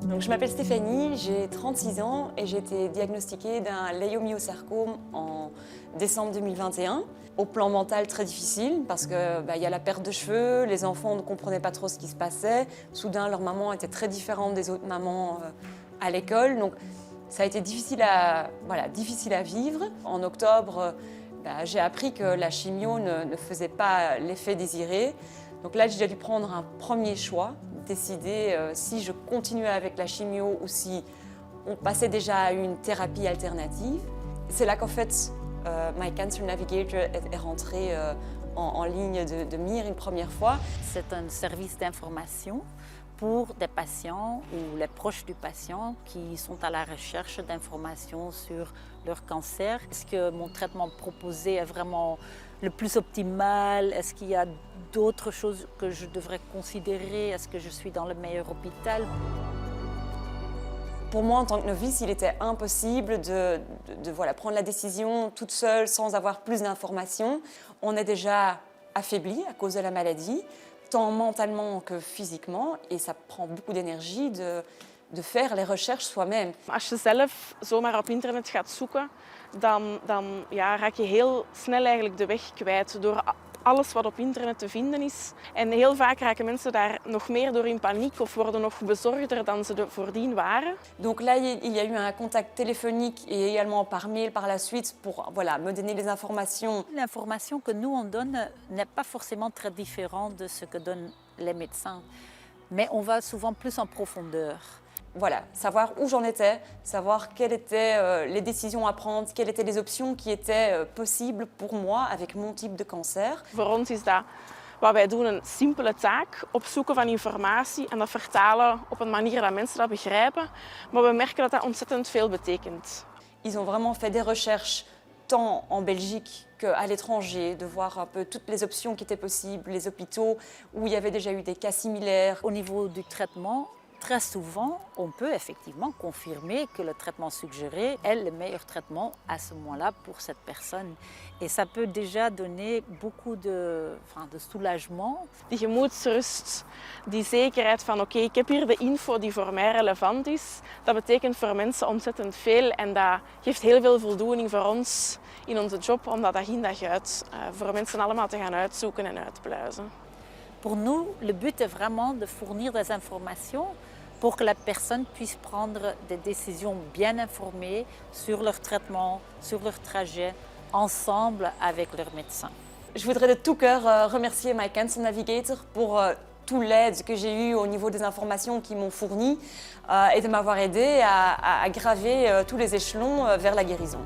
Donc, je m'appelle Stéphanie, j'ai 36 ans et j'ai été diagnostiquée d'un leiomyosarcome en décembre 2021. Au plan mental, très difficile parce qu'il y a la perte de cheveux, les enfants ne comprenaient pas trop ce qui se passait. Soudain, leur maman était très différente des autres mamans à l'école. Donc, ça a été difficile à vivre. En octobre, j'ai appris que la chimio ne faisait pas l'effet désiré. Donc là, j'ai dû prendre un premier choix, décider si je continuais avec la chimio ou si on passait déjà à une thérapie alternative. C'est là qu'en fait, My Cancer Navigator est rentré en ligne de mire une première fois. C'est un service d'information pour des patients ou les proches du patient qui sont à la recherche d'informations sur leur cancer. Est-ce que mon traitement proposé est vraiment le plus optimal? Est-ce qu'il y a d'autres choses que je devrais considérer? Est-ce que je suis dans le meilleur hôpital? Pour moi, en tant que novice, il était impossible de prendre la décision toute seule sans avoir plus d'informations. On est déjà affaibli à cause de la maladie, tant mentalement que physiquement, et ça prend beaucoup d'énergie de faire les recherches soi-même. Als je zelf zomaar op internet gaat zoeken, dan raak je heel snel eigenlijk de weg kwijt door alles wat op internet te vinden is. En heel vaak raken mensen daar nog meer door in paniek of worden nog bezorgder dan ze voordien waren. Donc là, il y a eu un contact téléphonique et également par mail par la suite pour me donner les informations. L'information que nous on donne n'est pas forcément très différente de ce que donnent les médecins, mais on va souvent plus en profondeur. Voilà, savoir où j'en étais, savoir quelles étaient les décisions à prendre, quelles étaient les options qui étaient possibles pour moi avec mon type de cancer. Voor ons is dat wat wij doen een simpele taak, opzoeken van informatie en dat vertalen op een manier dat mensen dat begrijpen. Maar we merken dat dat ontzettend veel betekent. Ils ont vraiment fait des recherches tant en Belgique qu'à l'étranger, de voir un peu toutes les options qui étaient possibles, les hôpitaux où il y avait déjà eu des cas similaires. Au niveau du traitement, très souvent, on peut effectivement confirmer que le traitement suggéré est le meilleur traitement à ce moment-là pour cette personne. Et ça peut déjà donner beaucoup de soulagement. Die gemoedsrust, die zekerheid van oké, ik heb hier de info die voor mij relevant is, dat betekent voor mensen ontzettend veel en dat geeft heel veel voldoening voor ons in onze job om dat dag in dag uit voor mensen allemaal te gaan uitzoeken en uitpluizen. Pour nous, le but est vraiment de fournir des informations pour que la personne puisse prendre des décisions bien informées sur leur traitement, sur leur trajet, ensemble avec leur médecin. Je voudrais de tout cœur remercier My Cancer Navigator pour tout l'aide que j'ai eue au niveau des informations qu'ils m'ont fournies et de m'avoir aidé à graver tous les échelons vers la guérison.